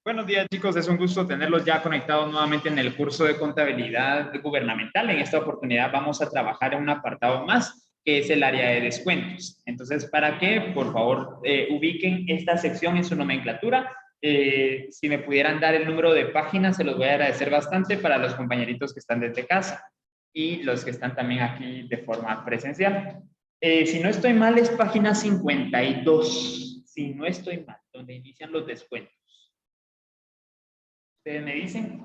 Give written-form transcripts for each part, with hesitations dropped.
Buenos días, chicos. Es un gusto tenerlos ya conectados nuevamente en el curso de contabilidad gubernamental. En esta oportunidad vamos a trabajar en un apartado más, que es el área de descuentos. Entonces, para que, por favor, ubiquen esta sección en su nomenclatura. Si me pudieran dar el número de páginas, se los voy a agradecer bastante para los compañeritos que están desde casa y los que están también aquí de forma presencial. Si no estoy mal, es página 52. Si no estoy mal, donde inician los descuentos. ¿Ustedes me dicen?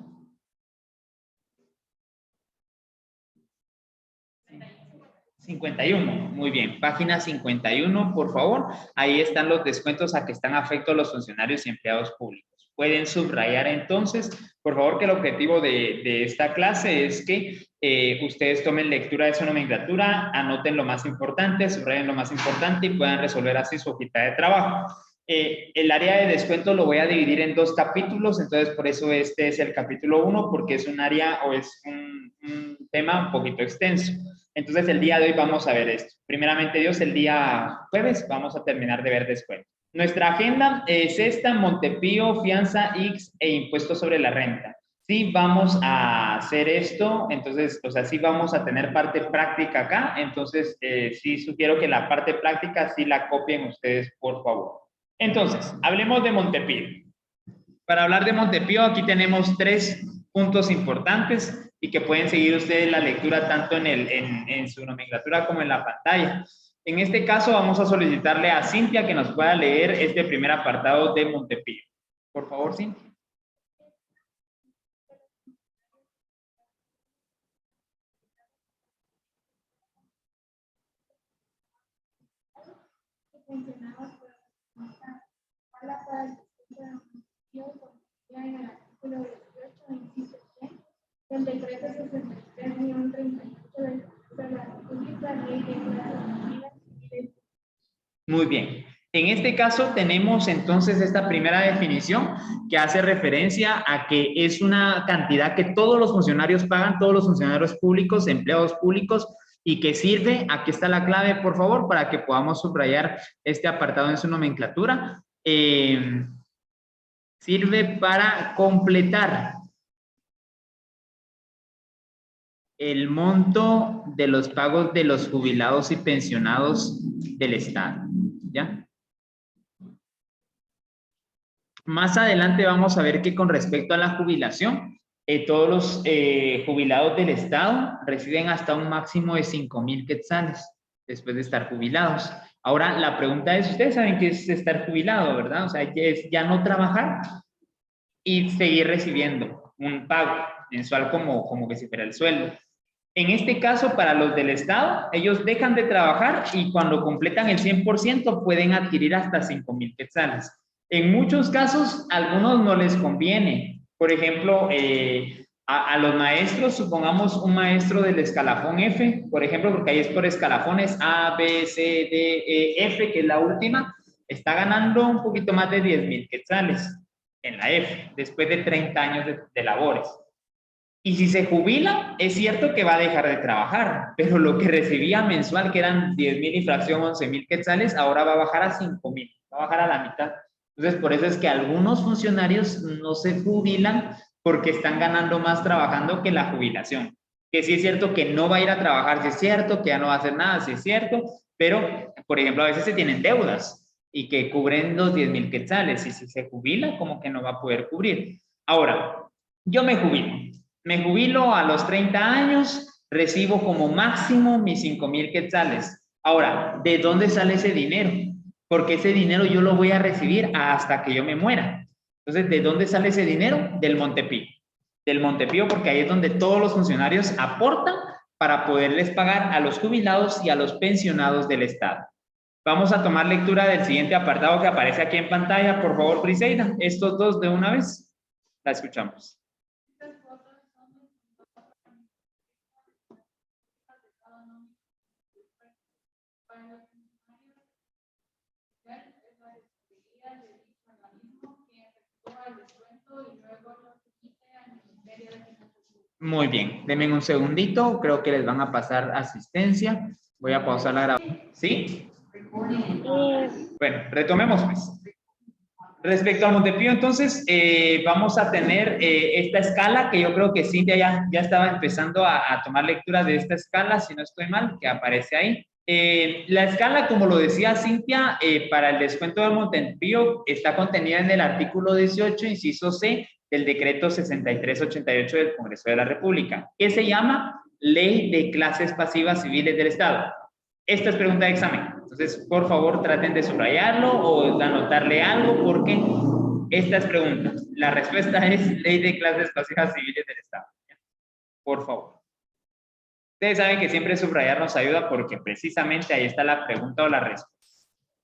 51, muy bien. Página 51, por favor. Ahí están los descuentos a que están afectos los funcionarios y empleados públicos. Pueden subrayar entonces, por favor, que el objetivo de esta clase es que ustedes tomen lectura de su nomenclatura, anoten lo más importante, subrayen lo más importante y puedan resolver así su hojita de trabajo. El área de descuento lo voy a dividir en 2 capítulos, entonces por eso este es el capítulo 1, porque es un área o es un tema un poquito extenso. Entonces el día de hoy vamos a ver esto. Primeramente Dios, el día jueves vamos a terminar de ver descuento. Nuestra agenda es esta: Montepío, fianza, X e impuestos sobre la renta. Sí vamos a hacer esto, entonces, o sea, sí vamos a tener parte práctica acá, entonces sí sugiero que la parte práctica sí la copien ustedes, por favor. Entonces, hablemos de Montepío. Para hablar de Montepío, aquí tenemos 3 puntos importantes y que pueden seguir ustedes la lectura tanto en su nomenclatura como en la pantalla. En este caso, vamos a solicitarle a Cintia que nos pueda leer este primer apartado de Montepío. Por favor, Cintia. El decreto 63-38 de la República, ley de civiles. Muy bien. En este caso tenemos entonces esta primera definición que hace referencia a que es una cantidad que todos los funcionarios pagan, todos los funcionarios públicos, empleados públicos, y que sirve, aquí está la clave, por favor, para que podamos subrayar este apartado en su nomenclatura. Sirve para completar el monto de los pagos de los jubilados y pensionados del Estado, ¿ya? Más adelante vamos a ver que con respecto a la jubilación, todos los jubilados del Estado reciben hasta un máximo de 5,000 quetzales después de estar jubilados. Ahora, la pregunta es, ustedes saben qué es estar jubilado, ¿verdad? O sea, es ya no trabajar y seguir recibiendo un pago mensual como que si fuera el sueldo. En este caso, para los del Estado, ellos dejan de trabajar y cuando completan el 100% pueden adquirir hasta 5,000 quetzales. En muchos casos, a algunos no les conviene. Por ejemplo, a los maestros, supongamos un maestro del escalafón F, por ejemplo, porque ahí es por escalafones A, B, C, D, E, F, que es la última, está ganando un poquito más de 10,000 quetzales en la F, después de 30 años de labores. Y si se jubila, es cierto que va a dejar de trabajar, pero lo que recibía mensual, que eran 10,000 y fracción 11,000 quetzales, ahora va a bajar a 5,000, va a bajar a la mitad. Entonces, por eso es que algunos funcionarios no se jubilan porque están ganando más trabajando que la jubilación. Que sí es cierto que no va a ir a trabajar, sí es cierto, que ya no va a hacer nada, sí es cierto, pero, por ejemplo, a veces se tienen deudas y que cubren los 10,000 quetzales, y si se jubila, como que no va a poder cubrir. Ahora, yo me jubilo a los 30 años, recibo como máximo mis 5,000 quetzales. Ahora, ¿de dónde sale ese dinero? Porque ese dinero yo lo voy a recibir hasta que yo me muera. Entonces, ¿de dónde sale ese dinero? Del Montepío. Del Montepío, porque ahí es donde todos los funcionarios aportan para poderles pagar a los jubilados y a los pensionados del Estado. Vamos a tomar lectura del siguiente apartado que aparece aquí en pantalla. Por favor, Briseida, estos dos de una vez. La escuchamos. Muy bien, denme un segundito, creo que les van a pasar asistencia. Voy a pausar la grabación. ¿Sí? Bueno, retomemos pues. Respecto al Montepío, entonces, vamos a tener esta escala que yo creo que Cintia ya estaba empezando a tomar lectura de esta escala, si no estoy mal, que aparece ahí. La escala, como lo decía Cintia, para el descuento del Montepío está contenida en el artículo 18, inciso C, del decreto 6388 del Congreso de la República, que se llama Ley de Clases Pasivas Civiles del Estado. Esta es pregunta de examen. Entonces, por favor, traten de subrayarlo o de anotarle algo porque esta es pregunta. La respuesta es Ley de Clases Pasivas Civiles del Estado. Por favor. Ustedes saben que siempre subrayar nos ayuda porque precisamente ahí está la pregunta o la respuesta.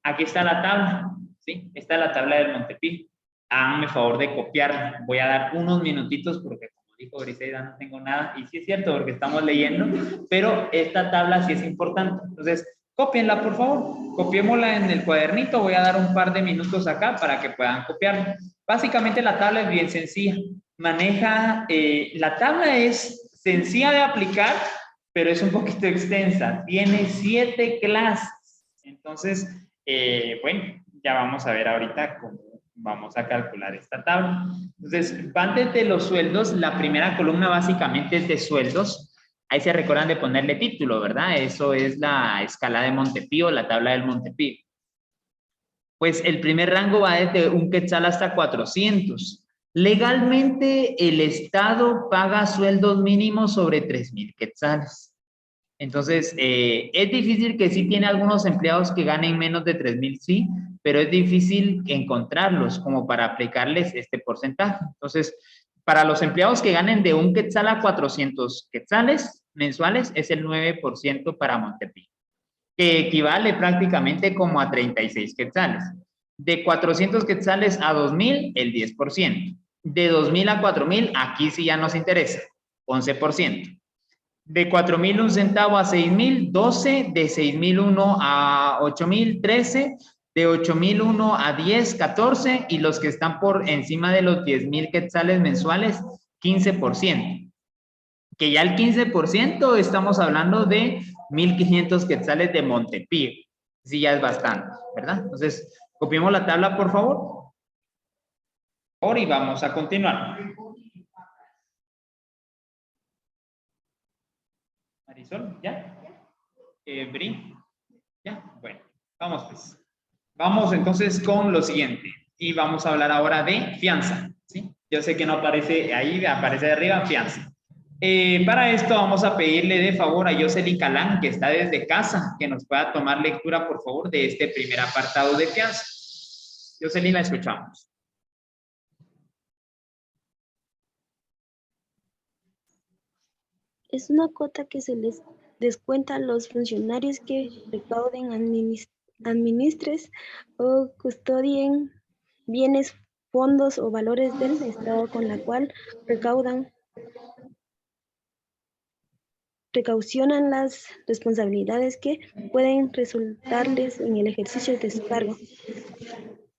Aquí está la tabla, ¿sí? Esta es la tabla del Montepío. Háganme favor de copiarla. Voy a dar unos minutitos porque, como dijo Briseida, no tengo nada. Y sí es cierto porque estamos leyendo, pero esta tabla sí es importante. Entonces, cópienla, por favor. Copiémosla en el cuadernito. Voy a dar un par de minutos acá para que puedan copiarla. Básicamente la tabla es bien sencilla. Maneja, la tabla es sencilla de aplicar, pero es un poquito extensa. Tiene 7 clases. Entonces, bueno, ya vamos a ver ahorita cómo vamos a calcular esta tabla. Entonces, van desde los sueldos. La primera columna básicamente es de sueldos. Ahí se recuerdan de ponerle título, ¿verdad? Eso es la escala de Montepío, la tabla del Montepío. Pues el primer rango va desde 1 quetzal hasta 400. Legalmente, el Estado paga sueldos mínimos sobre 3,000 quetzales. Entonces, es difícil que sí tiene algunos empleados que ganen menos de 3,000, sí, pero es difícil encontrarlos como para aplicarles este porcentaje. Entonces, para los empleados que ganen de 1 quetzal a 400 quetzales mensuales, es el 9% para Montepío, que equivale prácticamente como a 36 quetzales. De 400 quetzales a 2,000, el 10%. De 2,000 a 4,000, aquí sí ya nos interesa, 11%. De 4,001 centavo a 6,000, 12. De 6,001 a 8,000, 13. De 8,001 a 10, 14. Y los que están por encima de los 10,000 quetzales mensuales, 15%. Que ya el 15% estamos hablando de 1,500 quetzales de Montepío. Sí, ya es bastante, ¿verdad? Entonces, copiemos la tabla, por favor. Y vamos a continuar. Marisol, ¿ya? Bri, ¿ya? Bueno, vamos pues. Vamos entonces con lo siguiente. Y vamos a hablar ahora de fianza, ¿sí? Yo sé que no aparece ahí, aparece de arriba, fianza. Para esto vamos a pedirle de favor a Jocelyn Calán, que está desde casa, que nos pueda tomar lectura, por favor, de este primer apartado de fianza. Jocelyn, la escuchamos. Es una cuota que se les descuenta a los funcionarios que recauden, administres o custodien bienes, fondos o valores del Estado con la cual precaucionan las responsabilidades que pueden resultarles en el ejercicio de su cargo.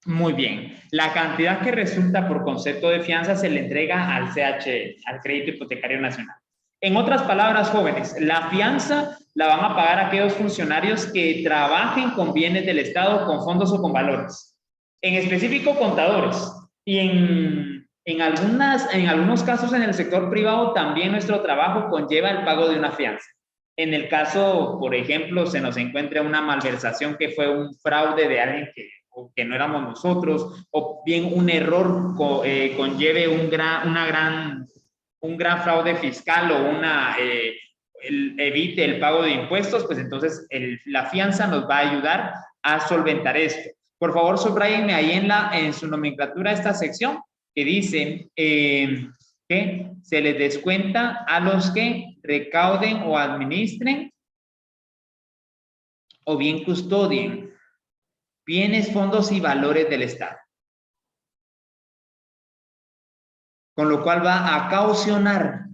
Muy bien. La cantidad que resulta por concepto de fianza se le entrega al CHE, al Crédito Hipotecario Nacional. En otras palabras, jóvenes, la fianza la van a pagar aquellos funcionarios que trabajen con bienes del Estado, con fondos o con valores. En específico, contadores. Y en algunos casos en el sector privado también nuestro trabajo conlleva el pago de una fianza. En el caso, por ejemplo, se nos encuentra una malversación que fue un fraude de alguien que no éramos nosotros, o bien un error conlleve un gran fraude fiscal o evite el pago de impuestos, pues entonces la fianza nos va a ayudar a solventar esto. Por favor, subrayenme ahí en su nomenclatura esta sección que dice que se les descuenta a los que recauden o administren o bien custodien bienes, fondos y valores del Estado. Con lo cual va a caucionar.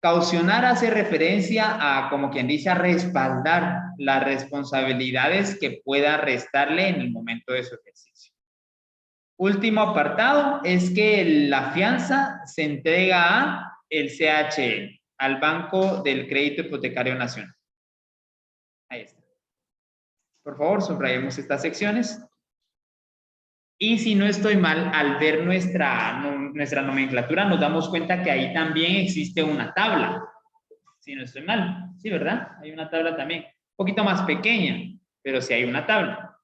Caucionar hace referencia a, como quien dice, a respaldar las responsabilidades que pueda restarle en el momento de su ejercicio. Último apartado es que la fianza se entrega a el CHE, al Banco del Crédito Hipotecario Nacional. Ahí está. Por favor, subrayemos estas secciones. Y si no estoy mal, al ver nuestra nomenclatura, nos damos cuenta que ahí también existe una tabla. Si no estoy mal, sí, ¿verdad? Hay una tabla también, un poquito más pequeña, pero sí hay una tabla.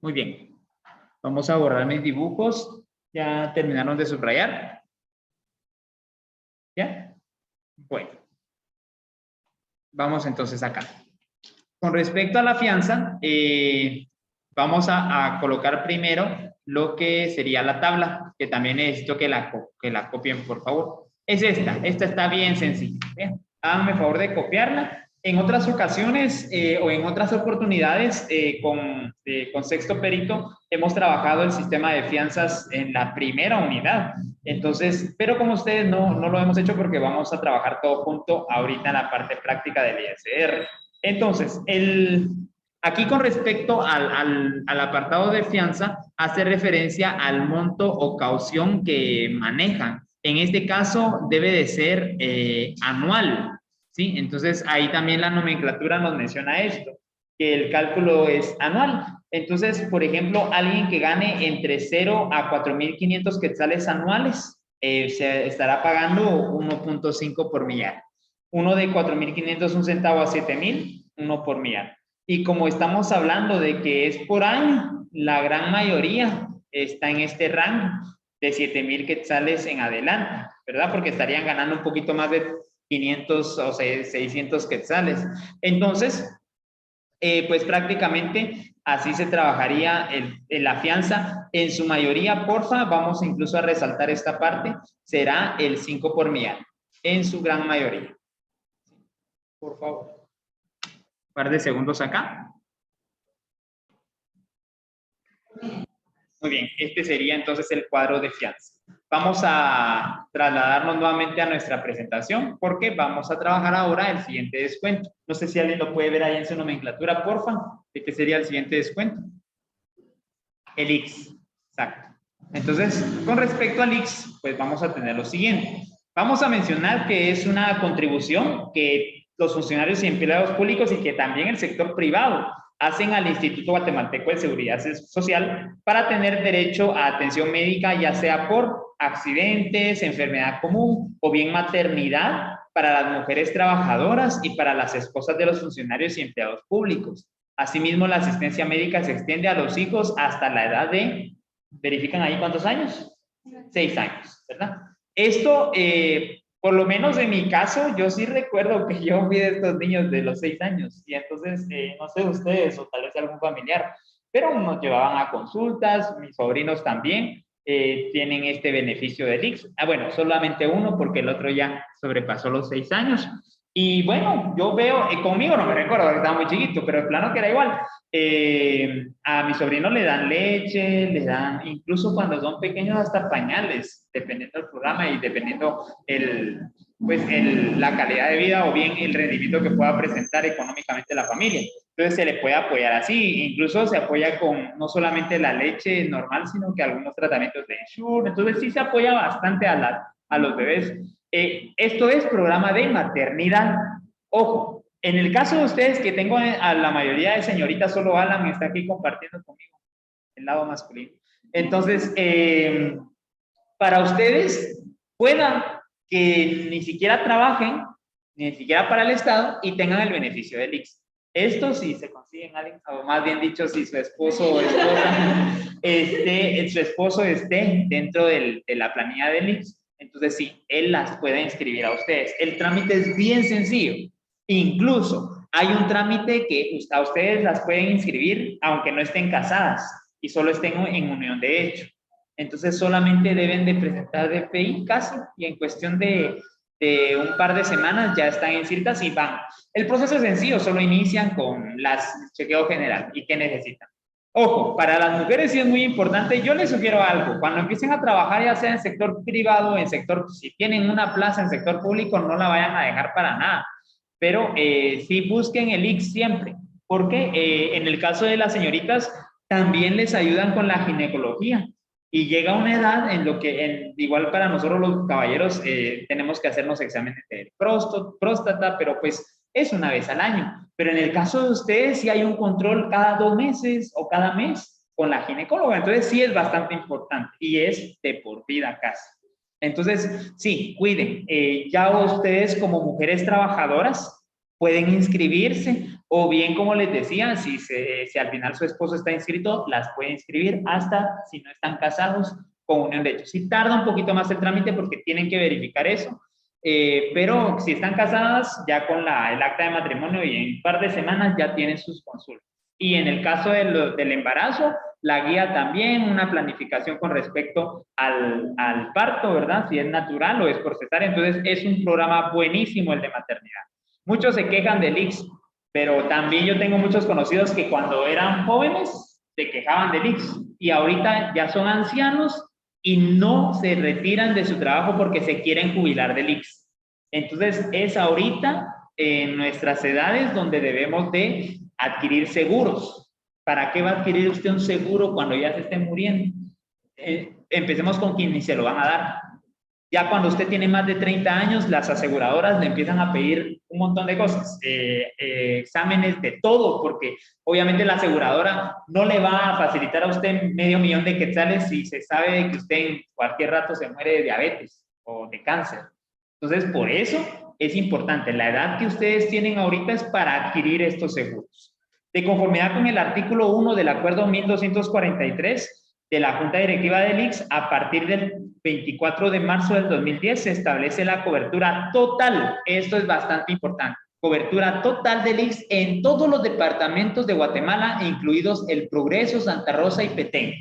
Muy bien. Vamos a borrar mis dibujos. ¿Ya terminaron de subrayar? ¿Ya? Bueno. Vamos entonces acá. Con respecto a la fianza, vamos a colocar primero lo que sería la tabla, que también necesito que la copien, por favor. Es esta. Esta está bien sencilla. Bien. Háganme favor de copiarla. En otras ocasiones o en otras oportunidades con Sexto Perito hemos trabajado el sistema de fianzas en la primera unidad. Entonces, pero como ustedes no lo hemos hecho porque vamos a trabajar todo junto ahorita en la parte práctica del ISR. Entonces, aquí con respecto al apartado de fianza, hace referencia al monto o caución que manejan. En este caso, debe de ser anual, ¿sí? Entonces, ahí también la nomenclatura nos menciona esto, que el cálculo es anual. Entonces, por ejemplo, alguien que gane entre 0 a 4.500 quetzales anuales, se estará pagando 1.5 por millar. Uno de 4.500, un centavo a 7.000, 1 por millar. Y como estamos hablando de que es por año, la gran mayoría está en este rango de 7.000 quetzales en adelante, ¿verdad? Porque estarían ganando un poquito más de 500 o 600 quetzales. Entonces, pues prácticamente así se trabajaría la fianza. En su mayoría, porfa, vamos incluso a resaltar esta parte, será el 5 por millar, en su gran mayoría. Por favor. Un par de segundos acá. Muy bien, este sería entonces el cuadro de fianza. Vamos a trasladarnos nuevamente a nuestra presentación porque vamos a trabajar ahora el siguiente descuento. No sé si alguien lo puede ver ahí en su nomenclatura, porfa. ¿De qué sería el siguiente descuento? El X, exacto. Entonces, con respecto al X, pues vamos a tener lo siguiente. Vamos a mencionar que es una contribución que los funcionarios y empleados públicos y que también el sector privado hacen al Instituto Guatemalteco de Seguridad Social para tener derecho a atención médica, ya sea por accidentes, enfermedad común o bien maternidad para las mujeres trabajadoras y para las esposas de los funcionarios y empleados públicos. Asimismo, la asistencia médica se extiende a los hijos hasta la edad de, ¿verifican ahí cuántos años? 6 años, ¿verdad? Esto, por lo menos en mi caso, yo sí recuerdo que yo fui de estos niños de los 6 años y entonces, no sé ustedes o tal vez algún familiar, pero nos llevaban a consultas, mis sobrinos también tienen este beneficio del IX. Bueno, solamente uno porque el otro ya sobrepasó los 6 años. Y bueno, yo veo, conmigo no me recuerdo, porque estaba muy chiquito, pero claro que era igual. A mis sobrinos le dan leche, le dan, incluso cuando son pequeños, hasta pañales, dependiendo del programa y dependiendo la calidad de vida o bien el rendimiento que pueda presentar económicamente la familia. Entonces se le puede apoyar así, incluso se apoya con no solamente la leche normal, sino que algunos tratamientos de Ensure. Entonces sí se apoya bastante a los bebés. Esto es programa de maternidad. Ojo, en el caso de ustedes que tengo a la mayoría de señoritas, solo Alan está aquí compartiendo conmigo el lado masculino. Entonces, para ustedes, puedan que ni siquiera trabajen, ni siquiera para el Estado y tengan el beneficio del IX. Esto si se consiguen alguien, o más bien dicho, si su esposo o esposa, su esposo esté dentro de la planilla del IX, entonces sí, él las puede inscribir a ustedes. El trámite es bien sencillo. Incluso hay un trámite que a ustedes las pueden inscribir aunque no estén casadas y solo estén en unión de hecho. Entonces solamente deben de presentar DPI casi y en cuestión de un par de semanas ya están inscritas y van. El proceso es sencillo, solo inician con las chequeo general y qué necesitan. Ojo, para las mujeres sí es muy importante, yo les sugiero algo, cuando empiecen a trabajar ya sea en sector privado, si tienen una plaza en sector público, no la vayan a dejar para nada, pero sí busquen el IX siempre, porque en el caso de las señoritas también les ayudan con la ginecología. y llega una edad en lo que, igual para nosotros los caballeros, tenemos que hacernos exámenes de próstata, pero pues es una vez al año. Pero en el caso de ustedes, sí hay un control cada 2 meses o cada mes con la ginecóloga. Entonces, sí es bastante importante y es de por vida casi. Entonces, sí, cuiden. Ya ustedes como mujeres trabajadoras pueden inscribirse o bien, como les decía, si al final su esposo está inscrito, las puede inscribir hasta si no están casados con unión de hechos. Sí tarda un poquito más el trámite porque tienen que verificar eso, pero si están casadas, ya con el acta de matrimonio y en un par de semanas ya tienen sus consultas. Y en el caso del embarazo, la guía también, una planificación con respecto al parto, ¿verdad? Si es natural o es por cesárea. Entonces, es un programa buenísimo el de maternidad. Muchos se quejan del ICS, pero también yo tengo muchos conocidos que cuando eran jóvenes se quejaban del ICS y ahorita ya son ancianos y no se retiran de su trabajo porque se quieren jubilar del ICS. Entonces, es ahorita en nuestras edades donde debemos de adquirir seguros. ¿Para qué va a adquirir usted un seguro cuando ya se esté muriendo? Empecemos con quienes se lo van a dar. Ya cuando usted tiene más de 30 años, las aseguradoras le empiezan a pedir un montón de cosas, exámenes de todo, porque obviamente la aseguradora no le va a facilitar a usted $500,000 de quetzales si se sabe que usted en cualquier rato se muere de diabetes o de cáncer. Entonces, por eso es importante. La edad que ustedes tienen ahorita es para adquirir estos seguros. De conformidad con el artículo 1 del acuerdo 1243, de la Junta Directiva del ICS, a partir del 24 de marzo del 2010 se establece la cobertura total. Esto es bastante importante. Cobertura total del ICS en todos los departamentos de Guatemala, incluidos El Progreso, Santa Rosa y Petén.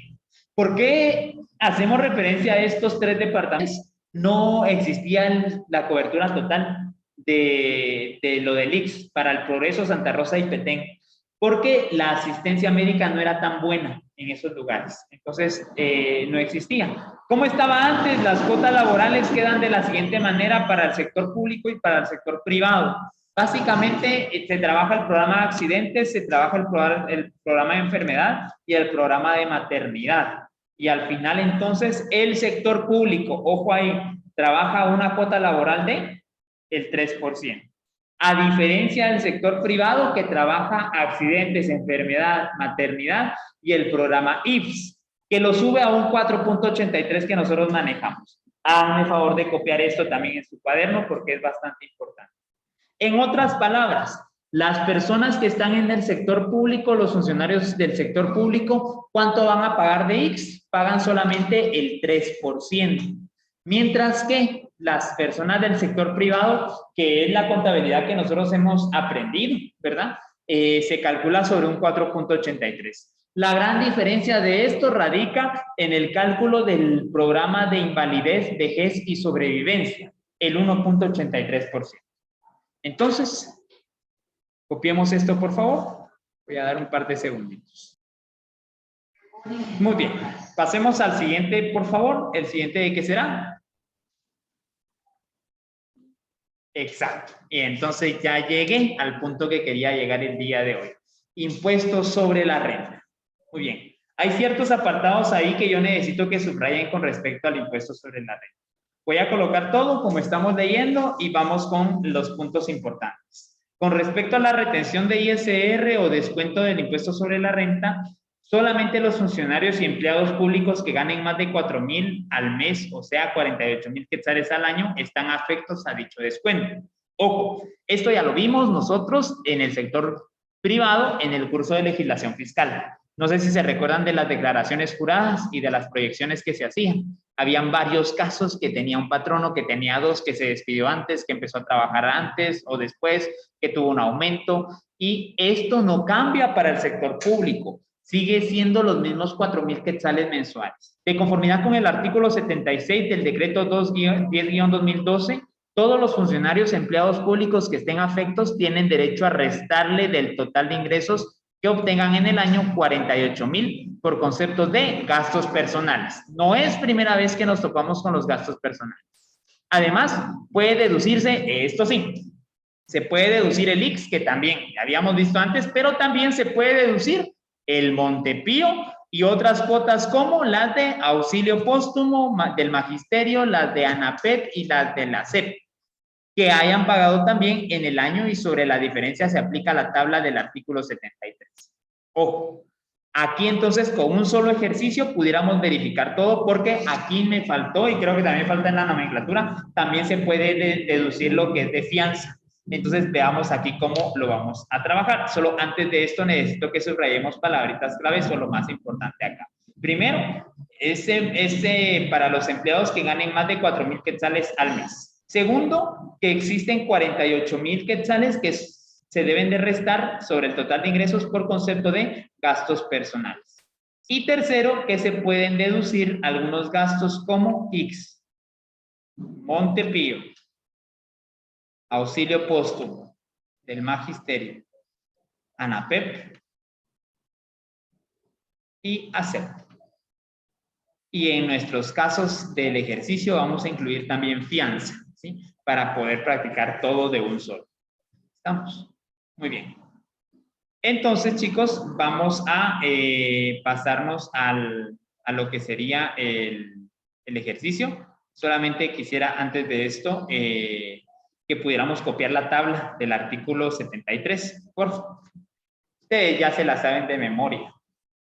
¿Por qué hacemos referencia a estos 3 departamentos? No existía la cobertura total de lo del ICS para El Progreso, Santa Rosa y Petén, porque la asistencia médica no era tan buena en esos lugares. Entonces, no existía. ¿Cómo estaba antes? Las cuotas laborales quedan de la siguiente manera para el sector público y para el sector privado. Básicamente, se trabaja el programa de accidentes, se trabaja el programa de enfermedad y el programa de maternidad. Y al final, entonces, el sector público, ojo ahí, trabaja una cuota laboral de el 3%. A diferencia del sector privado que trabaja accidentes, enfermedad, maternidad y el programa IPS, que lo sube a un 4.83 que nosotros manejamos. Háganme favor de copiar esto también en su cuaderno porque es bastante importante. En otras palabras, las personas que están en el sector público, los funcionarios del sector público, ¿cuánto van a pagar de ICS? Pagan solamente el 3%. Mientras que las personas del sector privado, que es la contabilidad que nosotros hemos aprendido, ¿verdad? Se calcula sobre un 4.83. La gran diferencia de esto radica en el cálculo del programa de invalidez, vejez y sobrevivencia, el 1.83%. Entonces, copiemos esto, por favor. Voy a dar un par de segunditos. Muy bien. Pasemos al siguiente, por favor. ¿El siguiente de qué será? Exacto. Y entonces ya llegué al punto que quería llegar el día de hoy. Impuestos sobre la renta. Muy bien. Hay ciertos apartados ahí que yo necesito que subrayen con respecto al impuesto sobre la renta. Voy a colocar todo como estamos leyendo y vamos con los puntos importantes. Con respecto a la retención de ISR o descuento del impuesto sobre la renta, solamente los funcionarios y empleados públicos que ganen más de 4,000 al mes, o sea, 48,000 quetzales al año, están afectos a dicho descuento. Ojo, esto ya lo vimos nosotros en el sector privado en el curso de legislación fiscal. No sé si se recuerdan de las declaraciones juradas y de las proyecciones que se hacían. Habían varios casos que tenía un patrono, que tenía 2, que se despidió antes, que empezó a trabajar antes o después, que tuvo un aumento. Y esto no cambia para el sector público. Sigue siendo los mismos 4,000 quetzales mensuales. De conformidad con el artículo 76 del decreto 10-2012, todos los funcionarios empleados públicos que estén afectos tienen derecho a restarle del total de ingresos que obtengan en el año 48,000 por conceptos de gastos personales. No es primera vez que nos topamos con los gastos personales. Además, puede deducirse, esto sí, se puede deducir el ICS, que también habíamos visto antes, pero también se puede deducir el Montepío Y otras cuotas como las de auxilio póstumo del magisterio, las de ANAPEP y las de la SEP, que hayan pagado también en el año, y sobre la diferencia se aplica la tabla del artículo 73. Ojo, aquí entonces con un solo ejercicio pudiéramos verificar todo, porque aquí me faltó, y creo que también falta en la nomenclatura, también se puede deducir lo que es de fianza. Entonces veamos aquí cómo lo vamos a trabajar. Solo antes de esto necesito que subrayemos palabritas claves o lo más importante acá. Primero, para los empleados que ganen más de 4,000 quetzales al mes. Segundo, que existen 48,000 quetzales que se deben de restar sobre el total de ingresos por concepto de gastos personales. Y tercero, que se pueden deducir algunos gastos como IX, Montepío, auxilio póstumo del magisterio, ANAPEP y ASEP. Y en nuestros casos del ejercicio vamos a incluir también fianza, ¿sí? Para poder practicar todo de un solo. ¿Estamos? Muy bien. Entonces, chicos, vamos a pasarnos a lo que sería el ejercicio. Solamente quisiera, antes de esto, que pudiéramos copiar la tabla del artículo 73, por favor. Ustedes ya se la saben de memoria.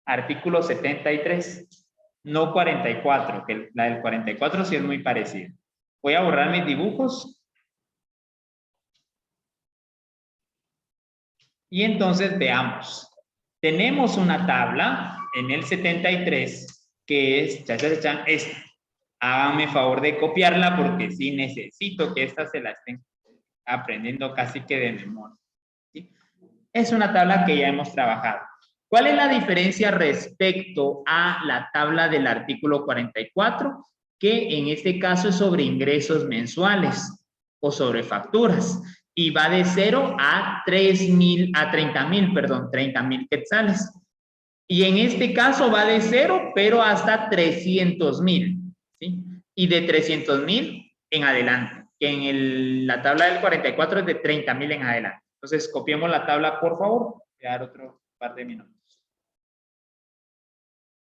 Artículo 73, no 44, que la del 44 sí es muy parecida. Voy a borrar mis dibujos. Y entonces veamos. Tenemos una tabla en el 73 que es esta. Háganme favor de copiarla porque sí necesito que esta se la estén aprendiendo casi que de memoria, ¿sí? Es una tabla que ya hemos trabajado. ¿Cuál es la diferencia respecto a la tabla del artículo 44? Que en este caso es sobre ingresos mensuales o sobre facturas. Y va de 0 a 30,000 quetzales. Y en este caso va de 0, pero hasta 300,000, ¿sí? Y de 300,000 en adelante, que en la tabla del 44 es de 30,000 en adelante. Entonces, copiemos la tabla, por favor. Voy a dar otro par de minutos.